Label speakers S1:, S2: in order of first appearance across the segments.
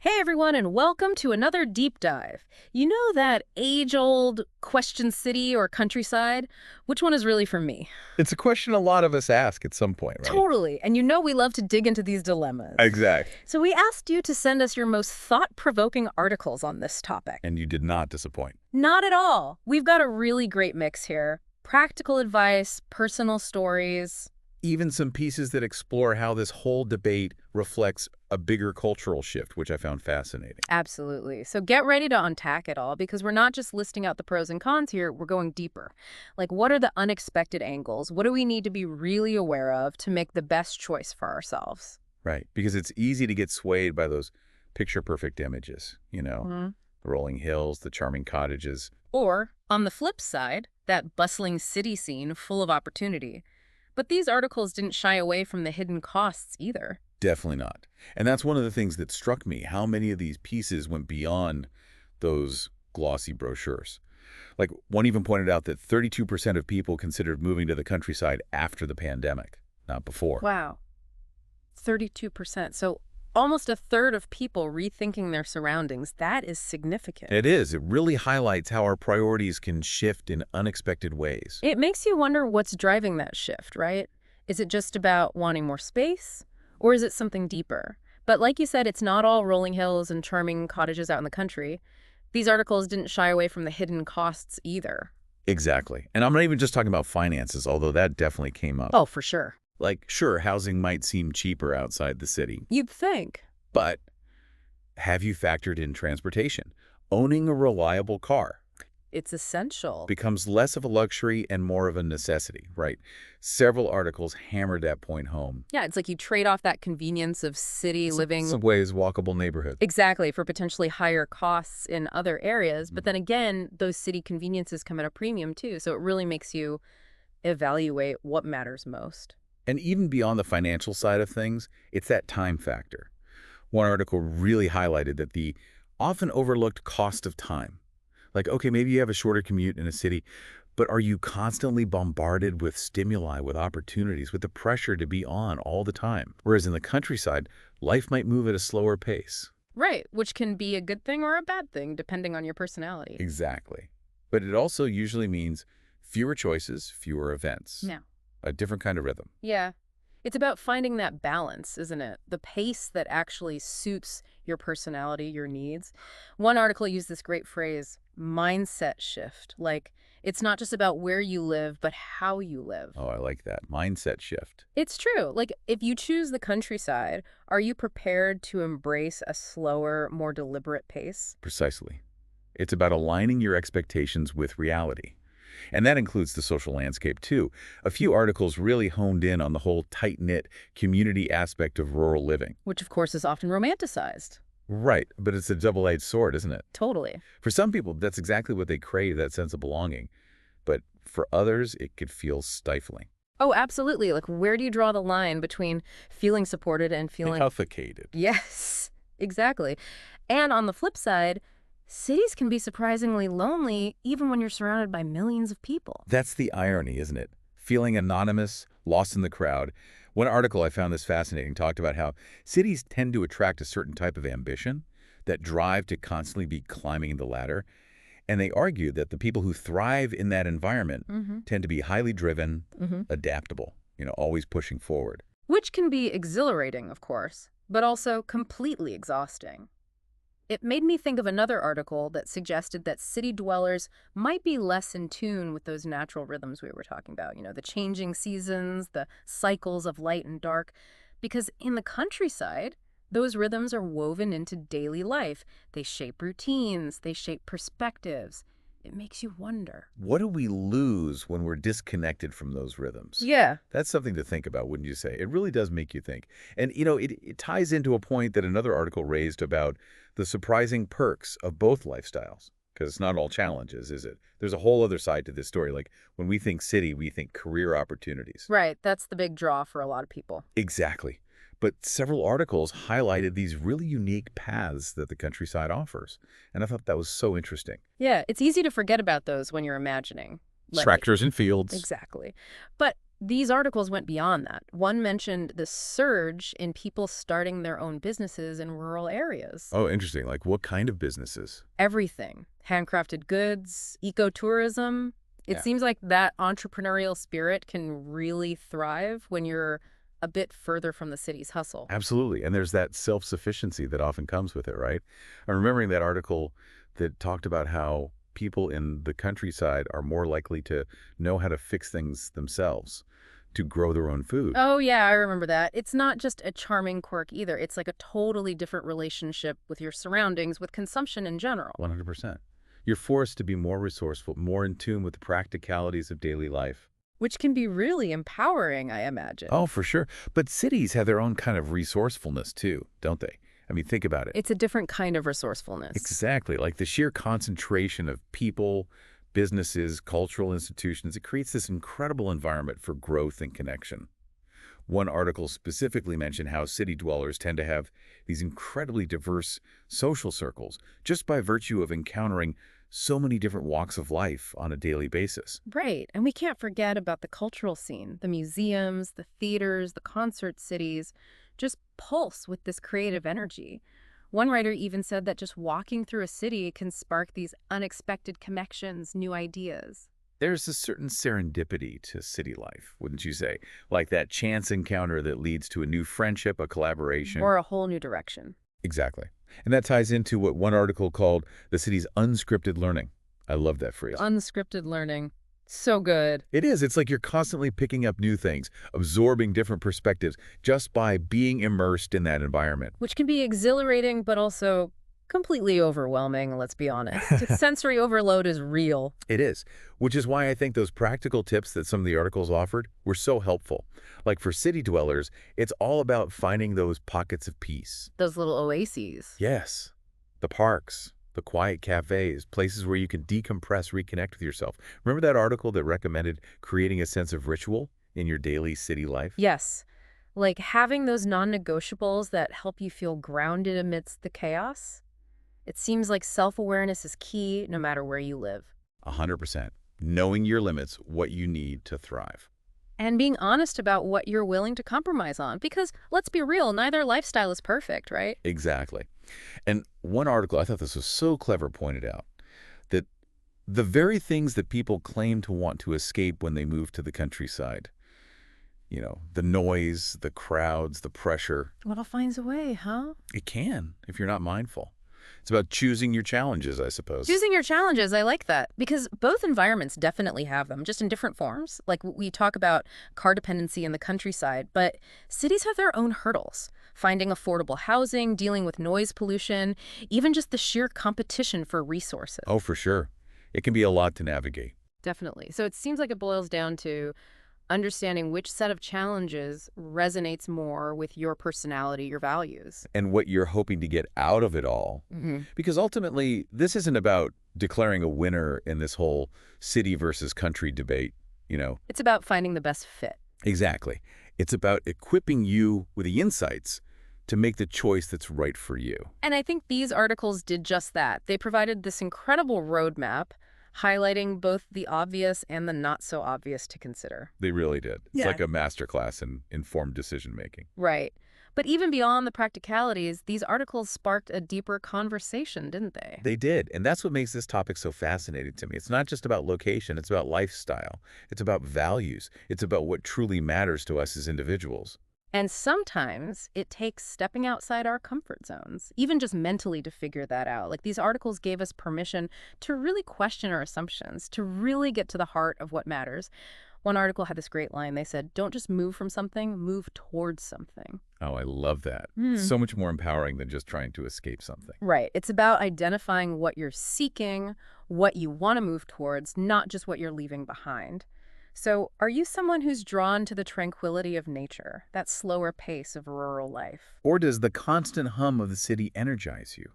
S1: Hey everyone, and welcome to another deep dive. You know that age-old question city or countryside? Which one is really for me?
S2: It's a question a lot of us ask at some point, right?
S1: Totally, and you know we love to dig into these dilemmas.
S2: Exact.
S1: So we asked you to send us your most thought-provoking articles on this topic.
S2: And you did not disappoint.
S1: Not at all. We've got a really great mix here. Practical advice, personal stories.
S2: Even some pieces that explore how this whole debate reflects a bigger cultural shift, which I found fascinating.
S1: Absolutely. So get ready to unpack it all because we're not just listing out the pros and cons here, we're going deeper. Like, what are the unexpected angles? What do we need to be really aware of to make the best choice for ourselves?
S2: Right, because it's easy to get swayed by those picture-perfect images,
S1: Mhm.
S2: the rolling hills, the charming cottages.
S1: Or, on the flip side, that bustling city scene full of opportunity. But these articles didn't shy away from the hidden costs either.
S2: Definitely not. And that's one of the things that struck me, how many of these pieces went beyond those glossy brochures. Like, one even pointed out that 32% of people considered moving to the countryside after the pandemic, not before.
S1: Wow. 32%. So almost a third of people rethinking their surroundings. That is significant.
S2: It is. It really highlights how our priorities can shift in unexpected ways.
S1: It makes you wonder what's driving that shift, right? Is it just about wanting more space? Or is it something deeper? But like you said, it's not all rolling hills and charming cottages out in the country. These articles didn't shy away from the hidden costs either.
S2: Exactly. And I'm not even just talking about finances, although that definitely came up.
S1: Oh, for sure.
S2: Like, sure, housing might seem cheaper outside the city,
S1: You'd think.
S2: but have you factored in transportation? Owning a reliable car
S1: It's essential.
S2: becomes less of a luxury and more of a necessity, right? Several articles hammered that point home.
S1: Yeah, it's like you trade off that convenience of city living.
S2: Some ways, walkable neighborhood.
S1: Exactly, for potentially higher costs in other areas. But then again, those city conveniences come at a premium too. So it really makes you evaluate what matters most.
S2: And even beyond the financial side of things, it's that time factor. One article really highlighted that the often overlooked cost of time. Like, okay, maybe you have a shorter commute in a city, but are you constantly bombarded with stimuli, with opportunities, with the pressure to be on all the time? Whereas in the countryside, life might move at a slower pace.
S1: Right, which can be a good thing or a bad thing, depending on your personality.
S2: Exactly. But it also usually means fewer choices, fewer events.
S1: Yeah.
S2: A different kind of rhythm.
S1: Yeah. It's about finding that balance, isn't it? The pace that actually suits your personality, your needs. One article used this great phrase, mindset shift. Like, it's not just about where you live, but how you live.
S2: Oh, I like that. Mindset shift.
S1: It's true. Like, if you choose the countryside, are you prepared to embrace a slower, more deliberate pace?
S2: Precisely. It's about aligning your expectations with reality. And that includes the social landscape, too. A few articles really honed in on the whole tight-knit community aspect of rural living.
S1: Which, of course, is often romanticized.
S2: Right, but it's a double-edged sword, isn't it?
S1: Totally.
S2: For some people, that's exactly what they crave, that sense of belonging. But for others, it could feel stifling.
S1: Oh, absolutely. Like, where do you draw the line between feeling supported and feeling...
S2: Suffocated.
S1: Yes, exactly. And on the flip side, cities can be surprisingly lonely even when you're surrounded by millions of people.
S2: That's the irony, isn't it? Feeling anonymous, lost in the crowd. One article I found this fascinating talked about how cities tend to attract a certain type of ambition, that drive to constantly be climbing the ladder. And they argued that the people who thrive in that environment tend to be highly driven, adaptable, always pushing forward.
S1: Which can be exhilarating, of course, but also completely exhausting. It made me think of another article that suggested that city dwellers might be less in tune with those natural rhythms we were talking about, the changing seasons, the cycles of light and dark, because in the countryside, those rhythms are woven into daily life. They shape routines, they shape perspectives. It makes you wonder.
S2: What do we lose when we're disconnected from those rhythms?
S1: Yeah.
S2: That's something to think about, wouldn't you say? It really does make you think. And, it ties into a point that another article raised about the surprising perks of both lifestyles. Because it's not all challenges, is it? There's a whole other side to this story. Like, when we think city, we think career opportunities.
S1: Right, that's the big draw for a lot of people.
S2: Exactly. But several articles highlighted these really unique paths that the countryside offers. And I thought that was so interesting.
S1: Yeah, it's easy to forget about those when you're imagining. Like,
S2: Tractors and fields.
S1: exactly. But These articles went beyond that. One mentioned the surge in people starting their own businesses in rural areas.
S2: Oh, interesting. Like what kind of businesses?
S1: Everything, handcrafted goods, ecotourism. It
S2: Yeah.
S1: seems like that entrepreneurial spirit can really thrive when you're a bit further from the city's hustle.
S2: Absolutely. And there's that self-sufficiency that often comes with it, right? I'm remembering that article that talked about how people in the countryside are more likely to know how to fix things themselves, to grow their own food.
S1: Oh, yeah, I remember that. It's not just a charming quirk either. It's like a totally different relationship with your surroundings, with consumption in general,
S2: 100%. You're forced to be more resourceful, more in tune with the practicalities of daily life.
S1: which can be really empowering, I imagine.
S2: Oh, for sure. But cities have their own kind of resourcefulness too, don't they? I mean, think about it.
S1: It's a different kind of resourcefulness.
S2: Exactly. Like the sheer concentration of people, businesses, cultural institutions, it creates this incredible environment for growth and connection. One article specifically mentioned how city dwellers tend to have these incredibly diverse social circles just by virtue of encountering so many different walks of life on a daily basis.
S1: Right. And we can't forget about the cultural scene. The museums, the theaters, the concert cities just pulse with this creative energy. One writer even said that just walking through a city can spark these unexpected connections, new ideas.
S2: There's a certain serendipity to city life, wouldn't you say? Like that chance encounter that leads to a new friendship, a collaboration.
S1: Or a whole new direction.
S2: Exactly. And that ties into what one article called the city's unscripted learning. I love that phrase.
S1: Unscripted learning. So good.
S2: It is. It's like you're constantly picking up new things, absorbing different perspectives just by being immersed in that environment.
S1: Which can be exhilarating, but also completely overwhelming, let's be honest. Sensory overload is real.
S2: It is, which is why I think those practical tips that some of the articles offered were so helpful. Like for city dwellers, it's all about finding those pockets of peace.
S1: Those little oases.
S2: Yes, the parks, the quiet cafes, places where you can decompress, reconnect with yourself. Remember that article that recommended creating a sense of ritual in your daily city life?
S1: Yes, like having those non-negotiables that help you feel grounded amidst the chaos. It seems like self-awareness is key no matter where you live.
S2: 100%. Knowing your limits, what you need to thrive.
S1: And being honest about what you're willing to compromise on. Because let's be real, neither lifestyle is perfect, right?
S2: Exactly. And one article, I thought this was so clever, pointed out that the very things that people claim to want to escape when they move to the countryside, the noise, the crowds, the pressure,
S1: Well, it finds a way, huh?
S2: it can if you're not mindful. It's about choosing your challenges, I suppose.
S1: Choosing your challenges, I like that. Because both environments definitely have them, just in different forms. Like we talk about car dependency in the countryside, but cities have their own hurdles. Finding affordable housing, dealing with noise pollution, even just the sheer competition for resources.
S2: Oh, for sure. It can be a lot to navigate.
S1: Definitely. So it seems like it boils down to understanding which set of challenges resonates more with your personality, your values.
S2: And what you're hoping to get out of it all. Because ultimately, this isn't about declaring a winner in this whole city versus country debate.
S1: It's about finding the best fit.
S2: Exactly. It's about equipping you with the insights to make the choice that's right for you.
S1: And I think these articles did just that. They provided this incredible roadmap highlighting both the obvious and the not so obvious to consider.
S2: They really did. It's
S1: Yeah.
S2: like a masterclass in informed decision-making.
S1: Right. But even beyond the practicalities, these articles sparked a deeper conversation, didn't they?
S2: They did, and that's what makes this topic so fascinating to me. It's not just about location, it's about lifestyle. It's about values. It's about what truly matters to us as individuals.
S1: And sometimes it takes stepping outside our comfort zones, even just mentally to figure that out. Like these articles gave us permission to really question our assumptions, to really get to the heart of what matters. One article had this great line. They said, don't just move from something, move towards something.
S2: Oh, I love that. So much more empowering than just trying to escape something.
S1: Right. It's about identifying what you're seeking, what you want to move towards, not just what you're leaving behind. So, are you someone who's drawn to the tranquility of nature, that slower pace of rural life?
S2: Or does the constant hum of the city energize you?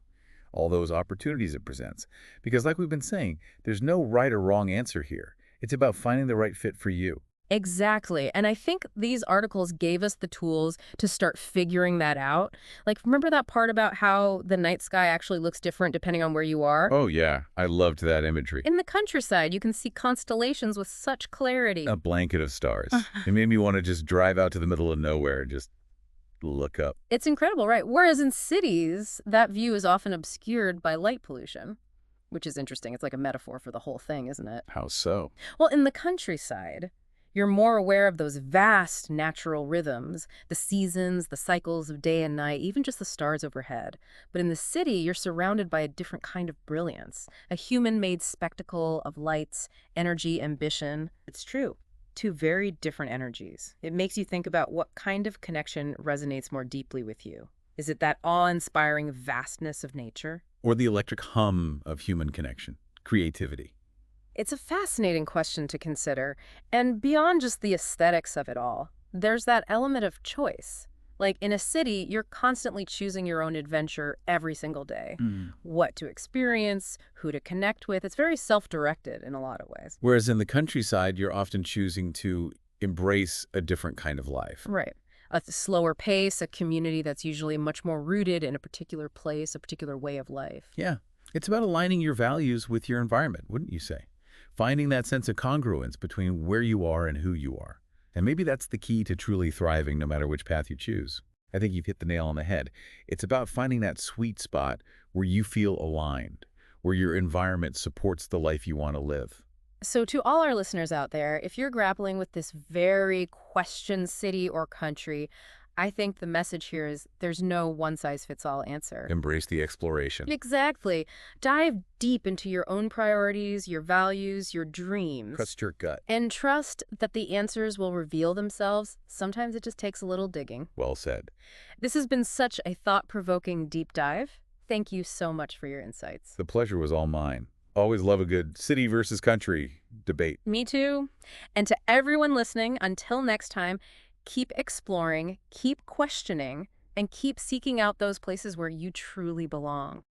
S2: All those opportunities it presents. Because like we've been saying, there's no right or wrong answer here. It's about finding the right fit for you.
S1: Exactly. And I think these articles gave us the tools to start figuring that out. Like, remember that part about how the night sky actually looks different depending on where you are?
S2: Oh, yeah. I loved that imagery.
S1: In the countryside, you can see constellations with such clarity.
S2: A blanket of stars. It made me want to just drive out to the middle of nowhere and just look up.
S1: It's incredible, right? Whereas in cities, that view is often obscured by light pollution, which is interesting. It's like a metaphor for the whole thing, isn't it?
S2: How so?
S1: Well, in the countryside, you're more aware of those vast natural rhythms, the seasons, the cycles of day and night, even just the stars overhead. But in the city, you're surrounded by a different kind of brilliance, a human-made spectacle of lights, energy, ambition. It's true. Two very different energies. It makes you think about what kind of connection resonates more deeply with you. Is it that awe-inspiring vastness of nature?
S2: Or the electric hum of human connection, creativity.
S1: It's a fascinating question to consider, and beyond just the aesthetics of it all, there's that element of choice. Like in a city, you're constantly choosing your own adventure every single day.
S2: Mm.
S1: What to experience, who to connect with. It's very self-directed in a lot of ways.
S2: Whereas in the countryside, you're often choosing to embrace a different kind of life.
S1: Right. A slower pace, a community that's usually much more rooted in a particular place, a particular way of life.
S2: Yeah. It's about aligning your values with your environment, wouldn't you say? Finding that sense of congruence between where you are and who you are. And maybe that's the key to truly thriving no matter which path you choose. I think you've hit the nail on the head. It's about finding that sweet spot where you feel aligned, where your environment supports the life you want to live.
S1: So to all our listeners out there, if you're grappling with this very question city or country, I think the message here is there's no one-size-fits-all answer.
S2: Embrace the exploration.
S1: Exactly. Dive deep into your own priorities, your values, your dreams.
S2: Trust your gut.
S1: And trust that the answers will reveal themselves. Sometimes it just takes a little digging.
S2: Well said.
S1: This has been such a thought-provoking deep dive. Thank you so much for your insights.
S2: The pleasure was all mine. Always love a good city versus country debate.
S1: Me too. And to everyone listening, until next time, keep exploring, keep questioning, and keep seeking out those places where you truly belong.